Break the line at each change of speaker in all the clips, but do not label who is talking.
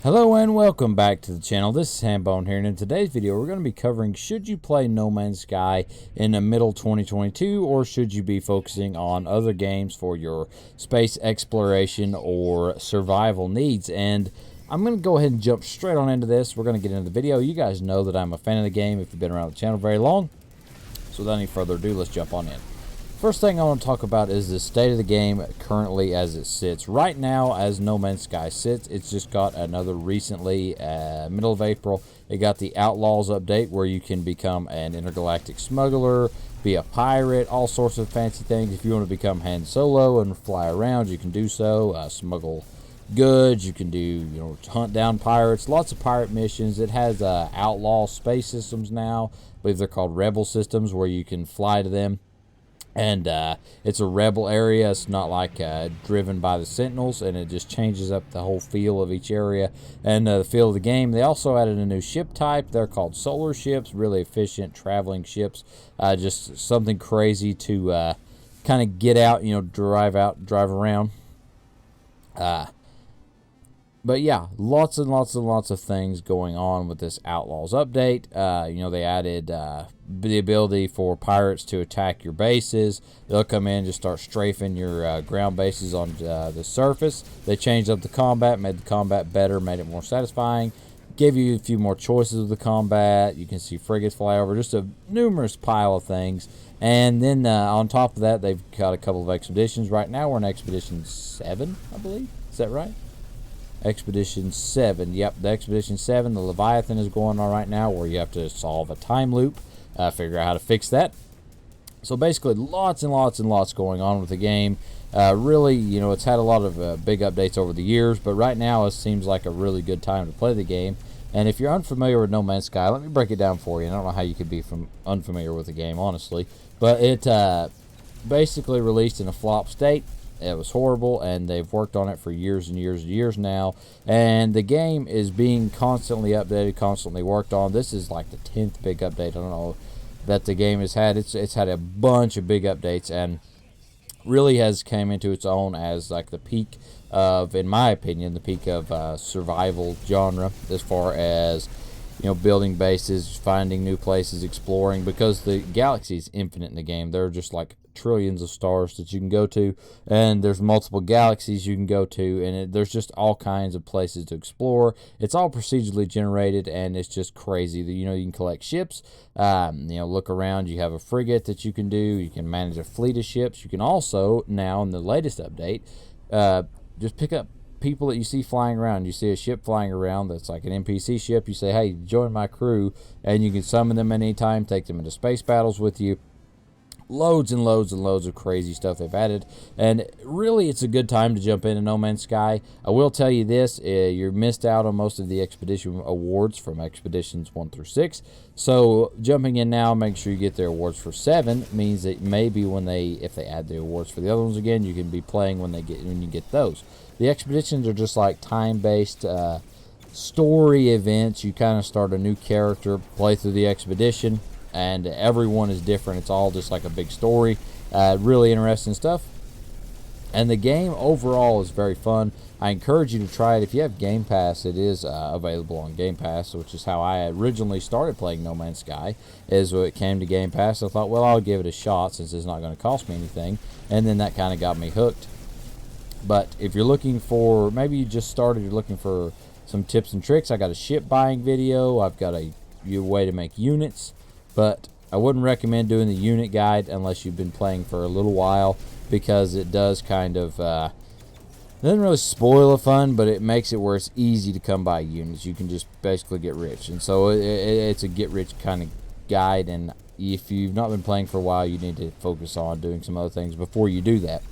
Hello and welcome back to the channel. This is Hambone here, and in today's video we're going to be covering should you play No Man's Sky in the middle 2022 or should you be focusing on other games for your space exploration or survival needs. And I'm going to go ahead and jump straight on into this. We're going to get into the video. You guys know that I'm a fan of the game if you've been around the channel very long. So without any further ado, let's jump on in. First thing I want to talk about is the state of the game currently as it sits. Right now, as No Man's Sky sits, it's just got another recently, middle of April, it got the Outlaws update where you can become an intergalactic smuggler, be a pirate, all sorts of fancy things. If you want to become Han Solo and fly around, you can do so, smuggle goods, you can do, hunt down pirates, lots of pirate missions. It has outlaw space systems now. I believe they're called rebel systems where you can fly to them. And it's a rebel area. It's not like driven by the Sentinels, and it just changes up the whole feel of each area and the feel of the game. They also added a new ship type. They're called solar ships, really efficient traveling ships. Just something crazy to kind of get out, drive around. But yeah, lots and lots of things going on with this Outlaws update. They added the ability for pirates to attack your bases. They'll come in and just start strafing your ground bases on the surface. They changed up the combat, made the combat better, made it more satisfying. Gave you a few more choices of the combat. You can see frigates fly over, just a numerous pile of things. And then on top of that, they've got a couple of expeditions. Right now we're in Expedition 7, I believe. Is that right? Expedition 7. Yep, the Expedition 7, the Leviathan is going on right now where you have to solve a time loop, figure out how to fix that. So basically lots and lots going on with the game. Really, it's had a lot of big updates over the years, but right now it seems like a really good time to play the game. And if you're unfamiliar with No Man's Sky, let me break it down for you. I don't know how you could be unfamiliar with the game, honestly. But it basically released in a flop state. It was horrible, and they've worked on it for years and years now. And the game is being constantly updated, constantly worked on. This is like the 10th big update, I don't know, that the game has had. It's had a bunch of big updates, and really has came into its own as like the peak of, in my opinion, the peak of survival genre as far as building bases, finding new places, exploring, because the galaxy is infinite in the game. There are just like trillions of stars that you can go to, and there's multiple galaxies you can go to, and there's just all kinds of places to explore. It's all procedurally generated, and it's just crazy. You can collect ships, look around. You have a frigate that you can do. You can manage a fleet of ships. You can also, now in the latest update, just pick up people that you see flying around. You see a ship flying around that's like an NPC ship. You say, hey, join my crew, and you can summon them anytime, take them into space battles with you. Loads and loads of crazy stuff they've added, and really it's a good time to jump into No Man's Sky. I will tell you this, you're missed out on most of the expedition awards from expeditions 1 through 6, so jumping in now, make sure you get their awards for 7, means that maybe if they add the awards for the other ones again, you can be playing when you get those. The expeditions are just like time-based story events. You kind of start a new character, play through the expedition, and everyone is different. It's all just like a big story. Really interesting stuff. And the game overall is very fun. I encourage you to try it. If you have Game Pass, it is available on Game Pass, which is how I originally started playing No Man's Sky, is when it came to Game Pass. I thought, well, I'll give it a shot since it's not going to cost me anything. And then that kind of got me hooked. But if you're looking for, maybe you just started, you're looking for some tips and tricks, I got a ship buying video. I've got a way to make units. But I wouldn't recommend doing the unit guide unless you've been playing for a little while, because it does kind of, doesn't really spoil the fun, but it makes it where it's easy to come by units. You can just basically get rich. And so it's a get-rich kind of guide, and if you've not been playing for a while, you need to focus on doing some other things before you do that.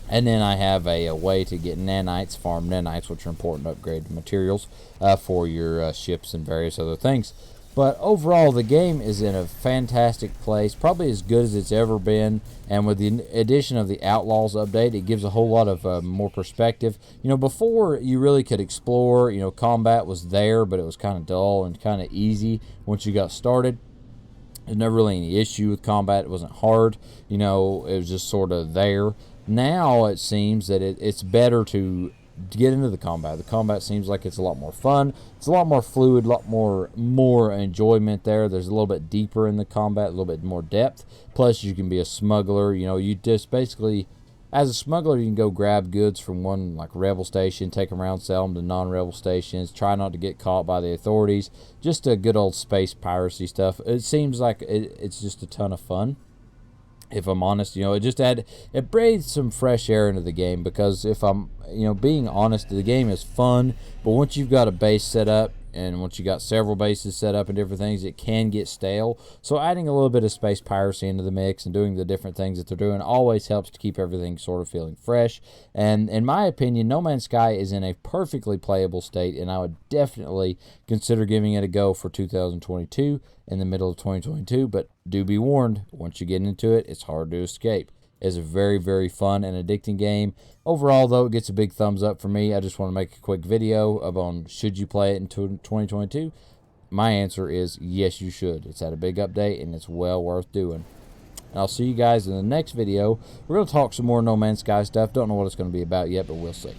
And then I have a way to get nanites, farm nanites, which are important upgrade materials for your ships and various other things. But overall, the game is in a fantastic place, probably as good as it's ever been. And with the addition of the Outlaws update, it gives a whole lot of more perspective. Before you really could explore, combat was there, but it was kind of dull and kind of easy once you got started. There's never really any issue with combat. It wasn't hard. It was just sort of there. Now it seems that it's better to get into the combat. The combat seems like it's a lot more fun. It's a lot more fluid, a lot more enjoyment there. There's a little bit deeper in the combat, a little bit more depth. Plus, you can be a smuggler. You know, you just basically, as a smuggler, you can go grab goods from one like rebel station, take them around, sell them to non-rebel stations. Try not to get caught by the authorities. Just a good old space piracy stuff. It seems like it's just a ton of fun. If I'm honest, you know, it breathed some fresh air into the game, because if I'm, you know, being honest, the game is fun, but once you've got a base set up, and once you got several bases set up and different things, it can get stale. So adding a little bit of space piracy into the mix and doing the different things that they're doing always helps to keep everything sort of feeling fresh. And in my opinion, No Man's Sky is in a perfectly playable state, and I would definitely consider giving it a go for 2022 in the middle of 2022. But do be warned, once you get into it, it's hard to escape. It's a very, very fun and addicting game. Overall, though, it gets a big thumbs up for me. I just want to make a quick video on should you play it in 2022. My answer is yes, you should. It's had a big update, and it's well worth doing. And I'll see you guys in the next video. We're going to talk some more No Man's Sky stuff. Don't know what it's going to be about yet, but we'll see.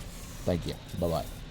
Thank you. Bye-bye.